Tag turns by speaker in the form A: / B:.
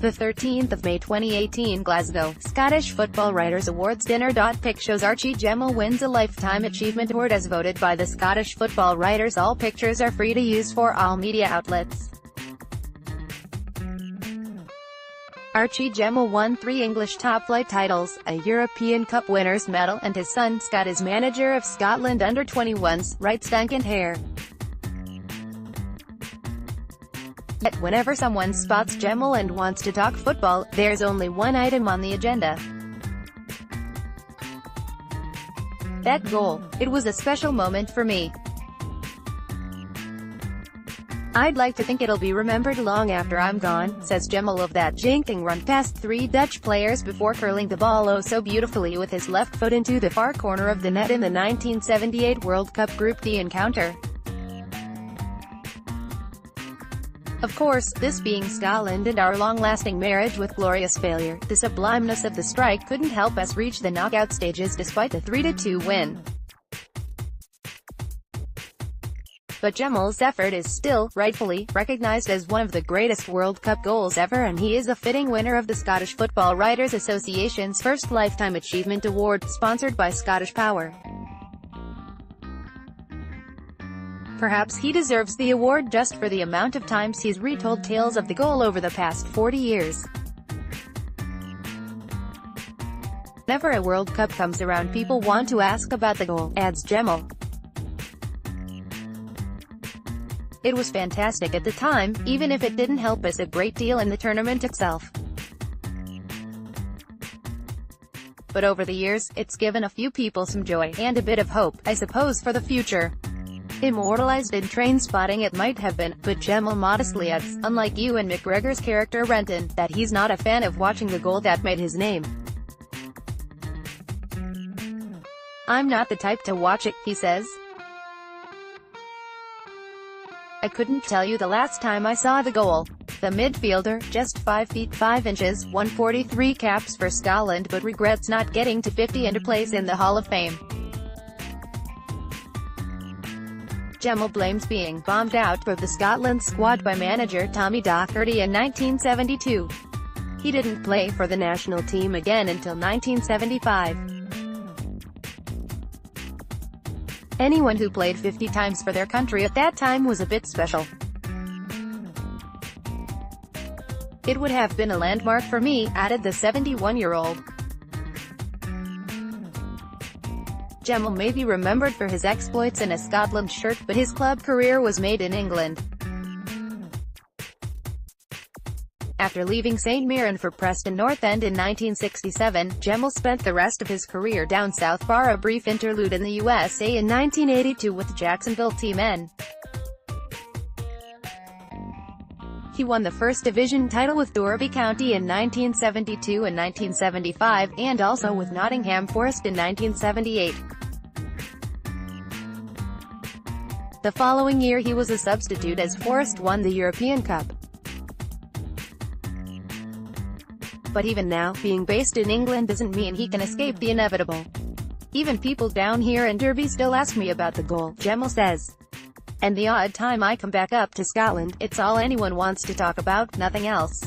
A: The 13th of May 2018 Glasgow, Scottish Football Writers Awards Dinner.pic shows Archie Gemmill wins a Lifetime Achievement Award as voted by the Scottish Football Writers. All pictures are free to use for all media outlets. Archie Gemmill won 3 English top-flight titles, a European Cup winners' medal, and his son Scot is manager of Scotland Under-21s, writes Duncan Hare. Yet whenever someone spots Gemmill and wants to talk football, there's only one item on the agenda. That goal. It was a special moment for me. I'd like to think it'll be remembered long after I'm gone, says Gemmill of that jinking run past 3 Dutch players before curling the ball oh so beautifully with his left foot into the far corner of the net in the 1978 World Cup Group D encounter. Of course, this being Scotland and our long-lasting marriage with glorious failure, the sublimeness of the strike couldn't help us reach the knockout stages despite the 3-2 win. But Gemmill's effort is still, rightfully, recognised as one of the greatest World Cup goals ever, and he is a fitting winner of the Scottish Football Writers Association's first Lifetime Achievement Award, sponsored by Scottish Power. Perhaps he deserves the award just for the amount of times he's retold tales of the goal over the past 40 years. Whenever a World Cup comes around, people want to ask about the goal, adds Gemmill. It was fantastic at the time, even if it didn't help us a great deal in the tournament itself. But over the years, it's given a few people some joy, and a bit of hope, I suppose, for the future. Immortalized in Trainspotting it might have been, but Gemmill modestly adds, unlike Ewan McGregor's character Renton, that he's not a fan of watching the goal that made his name. I'm not the type to watch it, he says. I couldn't tell you the last time I saw the goal. The midfielder, just 5 feet 5 inches, won 43 caps for Scotland but regrets not getting to 50 and a place in the Hall of Fame. Gemmill blames being bombed out of the Scotland squad by manager Tommy Docherty in 1972. He didn't play for the national team again until 1975. Anyone who played 50 times for their country at that time was a bit special. It would have been a landmark for me, added the 71-year-old. Gemmill may be remembered for his exploits in a Scotland shirt, but his club career was made in England. After leaving St Mirren for Preston North End in 1967, Gemmill spent the rest of his career down south for a brief interlude in the USA in 1982 with Jacksonville Team N. He won the First Division title with Derby County in 1972 and 1975, and also with Nottingham Forest in 1978. The following year he was a substitute as Forest won the European Cup. But even now, being based in England doesn't mean he can escape the inevitable. Even people down here in Derby still ask me about the goal, Gemmill says. And the odd time I come back up to Scotland, it's all anyone wants to talk about, nothing else.